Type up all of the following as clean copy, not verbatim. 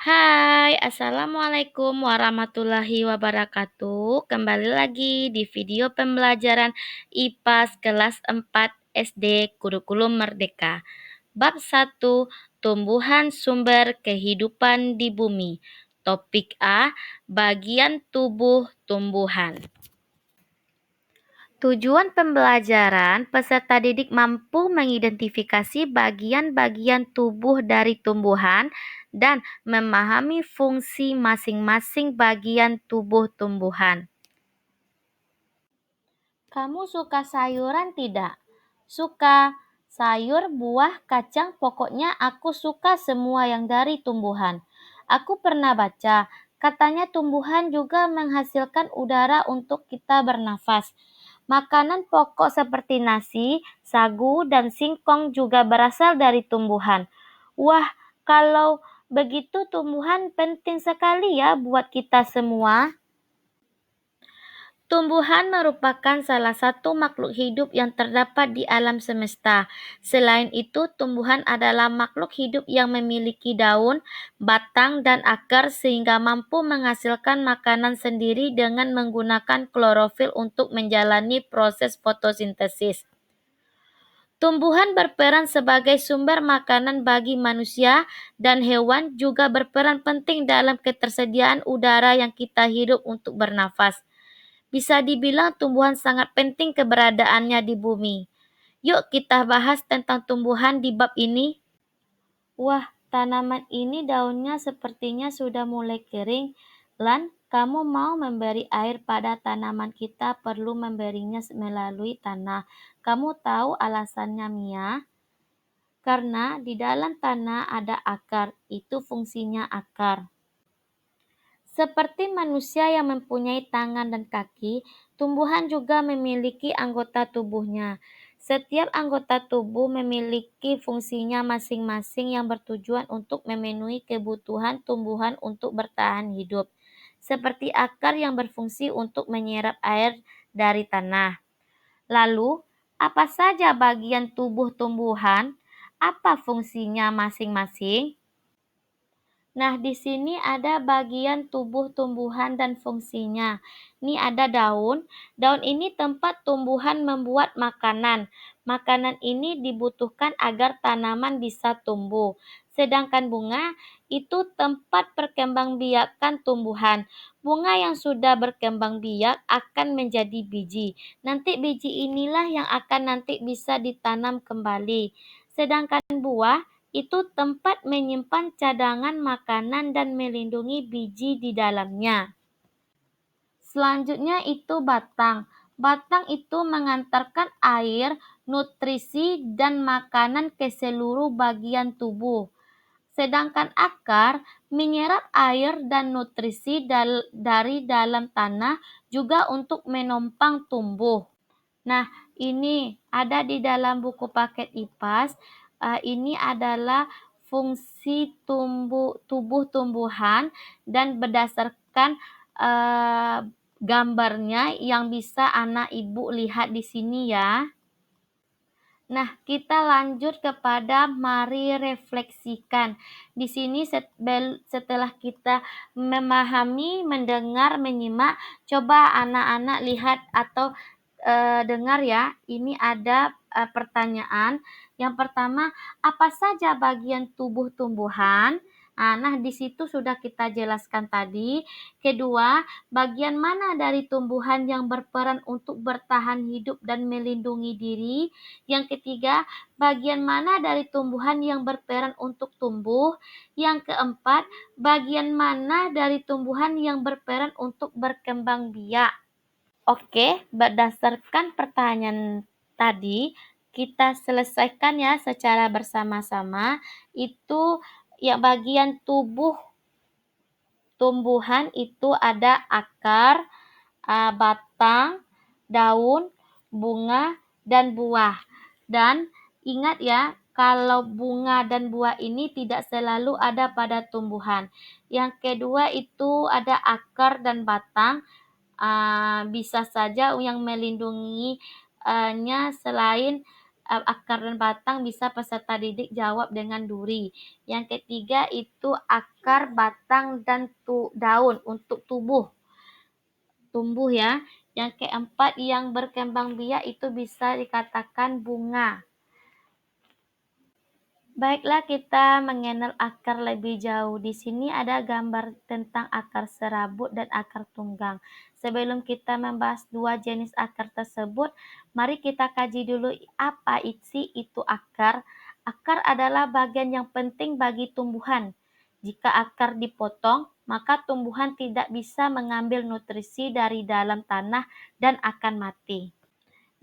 Hai, Assalamualaikum warahmatullahi wabarakatuh. Kembali lagi di video pembelajaran IPAS kelas 4 SD Kurikulum Merdeka. Bab 1, Tumbuhan Sumber Kehidupan di Bumi. Topik A, Bagian Tubuh Tumbuhan. Tujuan pembelajaran, peserta didik mampu mengidentifikasi bagian-bagian tubuh dari tumbuhan dan memahami fungsi masing-masing bagian tubuh tumbuhan. Kamu suka sayuran tidak? Suka. Sayur, buah, kacang, pokoknya aku suka semua yang dari tumbuhan. Aku pernah baca, katanya tumbuhan juga menghasilkan udara untuk kita bernafas. Makanan pokok seperti nasi, sagu, dan singkong juga berasal dari tumbuhan. Wah, kalau begitu tumbuhan penting sekali ya buat kita semua. Tumbuhan merupakan salah satu makhluk hidup yang terdapat di alam semesta. Selain itu, tumbuhan adalah makhluk hidup yang memiliki daun, batang, dan akar sehingga mampu menghasilkan makanan sendiri dengan menggunakan klorofil untuk menjalani proses fotosintesis. Tumbuhan berperan sebagai sumber makanan bagi manusia dan hewan, juga berperan penting dalam ketersediaan udara yang kita hidup untuk bernafas. Bisa dibilang tumbuhan sangat penting keberadaannya di bumi. Yuk kita bahas tentang tumbuhan di bab ini. Wah, tanaman ini daunnya sepertinya sudah mulai kering. Lan, kamu mau memberi air pada tanaman, kita perlu memberinya melalui tanah. Kamu tahu alasannya, Mia? Karena di dalam tanah ada akar, itu fungsinya akar. Seperti manusia yang mempunyai tangan dan kaki, tumbuhan juga memiliki anggota tubuhnya. Setiap anggota tubuh memiliki fungsinya masing-masing yang bertujuan untuk memenuhi kebutuhan tumbuhan untuk bertahan hidup. Seperti akar yang berfungsi untuk menyerap air dari tanah. Lalu, apa saja bagian tubuh tumbuhan? Apa fungsinya masing-masing? Nah, di sini ada bagian tubuh tumbuhan dan fungsinya. Ini ada daun. Daun ini tempat tumbuhan membuat makanan. Makanan ini dibutuhkan agar tanaman bisa tumbuh. Sedangkan bunga itu tempat perkembangbiakan tumbuhan. Bunga yang sudah berkembang biak akan menjadi biji. Nanti biji inilah yang akan nanti bisa ditanam kembali. Sedangkan buah itu tempat menyimpan cadangan makanan dan melindungi biji di dalamnya. Selanjutnya itu batang. Batang itu mengantarkan air, nutrisi, dan makanan ke seluruh bagian tubuh. Sedangkan akar menyerap air dan nutrisi dari dalam tanah juga untuk menopang tumbuh. Nah, ini ada di dalam buku paket IPAS. Ini adalah fungsi tubuh tumbuhan dan berdasarkan gambarnya yang bisa anak ibu lihat di sini ya. Nah, kita lanjut kepada mari refleksikan. Di sini setelah kita memahami, mendengar, menyimak, coba anak-anak lihat atau dengar ya. Ini ada pertanyaan. Yang pertama, apa saja bagian tubuh tumbuhan? Nah, di situ sudah kita jelaskan tadi. Kedua, bagian mana dari tumbuhan yang berperan untuk bertahan hidup dan melindungi diri? Yang ketiga, bagian mana dari tumbuhan yang berperan untuk tumbuh? Yang keempat, bagian mana dari tumbuhan yang berperan untuk berkembang biak? Oke, berdasarkan pertanyaan tadi, kita selesaikan ya secara bersama-sama. Itu ya, bagian tubuh tumbuhan itu ada akar, batang, daun, bunga, dan buah. Dan ingat ya, kalau bunga dan buah ini tidak selalu ada pada tumbuhan. Yang kedua itu ada akar dan batang. Bisa saja yang melindunginya selain akar dan batang bisa peserta didik jawab dengan duri. Yang ketiga itu akar, batang, dan daun untuk tumbuh ya. Yang keempat yang berkembang biak itu bisa dikatakan bunga. Baiklah, kita mengenal akar lebih jauh. Di sini ada gambar tentang akar serabut dan akar tunggang. Sebelum kita membahas dua jenis akar tersebut, mari kita kaji dulu apa isi itu akar. Akar adalah bagian yang penting bagi tumbuhan. Jika akar dipotong, maka tumbuhan tidak bisa mengambil nutrisi dari dalam tanah dan akan mati.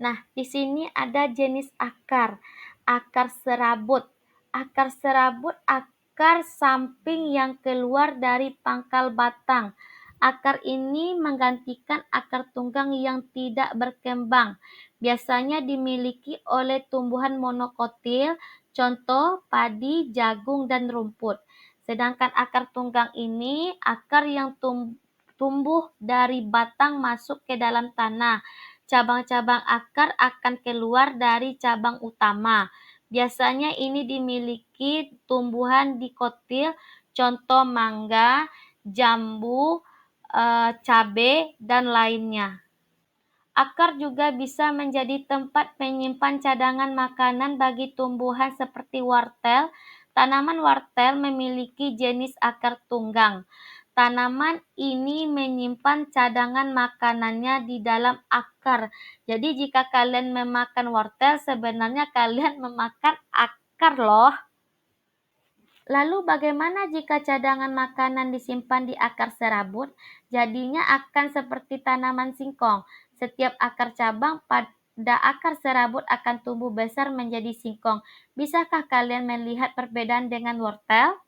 Nah, di sini ada jenis akar. Akar serabut. Akar serabut akar samping yang keluar dari pangkal batang. Akar ini menggantikan akar tunggang yang tidak berkembang. Biasanya dimiliki oleh tumbuhan monokotil, contoh padi, jagung, dan rumput. Sedangkan akar tunggang ini akar yang tumbuh dari batang masuk ke dalam tanah. Cabang-cabang akar akan keluar dari cabang utama. Biasanya ini dimiliki tumbuhan dikotil, contoh mangga, jambu, cabai, dan lainnya. Akar juga bisa menjadi tempat menyimpan cadangan makanan bagi tumbuhan seperti wortel. Tanaman wortel memiliki jenis akar tunggang. Tanaman ini menyimpan cadangan makanannya di dalam akar. Jadi jika kalian memakan wortel, sebenarnya kalian memakan akar loh. Lalu bagaimana jika cadangan makanan disimpan di akar serabut? Jadinya akan seperti tanaman singkong. Setiap akar cabang pada akar serabut akan tumbuh besar menjadi singkong. Bisakah kalian melihat perbedaan dengan wortel?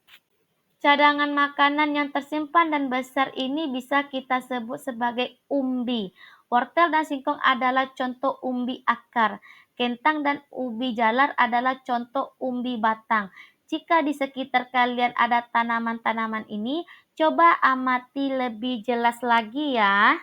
Cadangan makanan yang tersimpan dan besar ini bisa kita sebut sebagai umbi. Wortel dan singkong adalah contoh umbi akar. Kentang dan ubi jalar adalah contoh umbi batang. Jika di sekitar kalian ada tanaman-tanaman ini, coba amati lebih jelas lagi ya.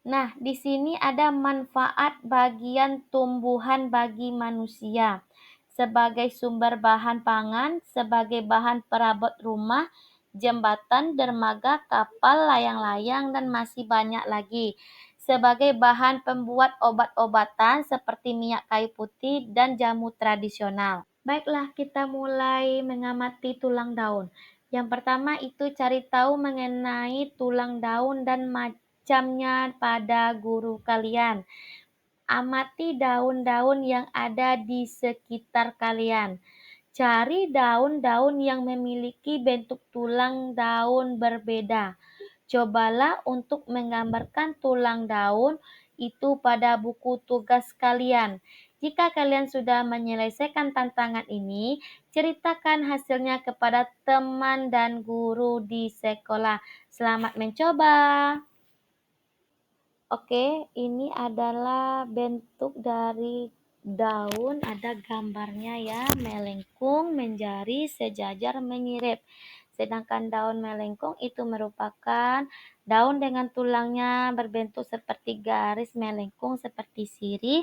Nah, di sini ada manfaat bagian tumbuhan bagi manusia. Sebagai sumber bahan pangan, sebagai bahan perabot rumah, jembatan, dermaga, kapal, layang-layang, dan masih banyak lagi. Sebagai bahan pembuat obat-obatan seperti minyak kayu putih dan jamu tradisional. Baiklah, kita mulai mengamati tulang daun. Yang pertama itu cari tahu mengenai tulang daun dan macamnya pada guru kalian. Amati daun-daun yang ada di sekitar kalian. Cari daun-daun yang memiliki bentuk tulang daun berbeda. Cobalah untuk menggambarkan tulang daun itu pada buku tugas kalian. Jika kalian sudah menyelesaikan tantangan ini, ceritakan hasilnya kepada teman dan guru di sekolah. Selamat mencoba. Oke, ini adalah bentuk dari daun, ada gambarnya ya, melengkung, menjari, sejajar, menyirip. Sedangkan daun melengkung itu merupakan daun dengan tulangnya berbentuk seperti garis melengkung seperti sirih,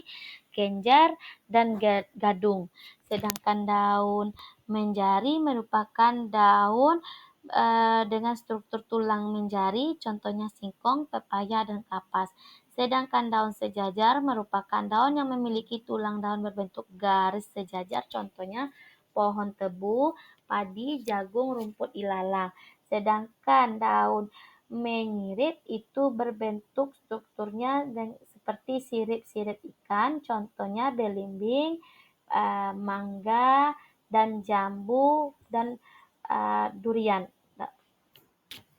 genjar, dan gadung. Sedangkan daun menjari merupakan daun dengan struktur tulang menjari, contohnya singkong, pepaya, dan kapas. Sedangkan daun sejajar merupakan daun yang memiliki tulang daun berbentuk garis sejajar, contohnya pohon tebu, padi, jagung, rumput ilalang. Sedangkan daun menyirip itu berbentuk strukturnya seperti sirip-sirip ikan, contohnya belimbing, mangga, dan jambu, dan durian.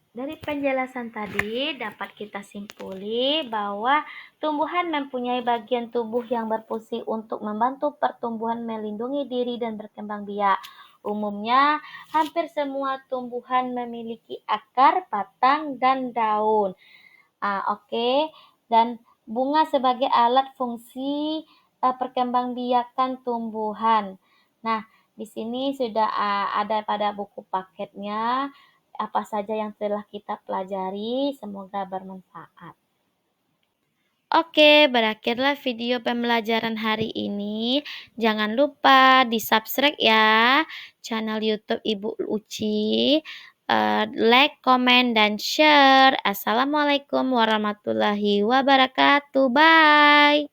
Dari penjelasan tadi dapat kita simpuli bahwa tumbuhan mempunyai bagian tubuh yang berfungsi untuk membantu pertumbuhan, melindungi diri, dan berkembang biak. Umumnya, hampir semua tumbuhan memiliki akar, batang, dan daun. Oke. Dan bunga sebagai alat fungsi perkembangbiakan tumbuhan. Nah, di sini sudah ada pada buku paketnya apa saja yang telah kita pelajari. Semoga bermanfaat. Oke, berakhirlah video pembelajaran hari ini. Jangan lupa di-subscribe ya channel YouTube Ibu Uci, like, komen, dan share. Assalamualaikum warahmatullahi wabarakatuh. Bye.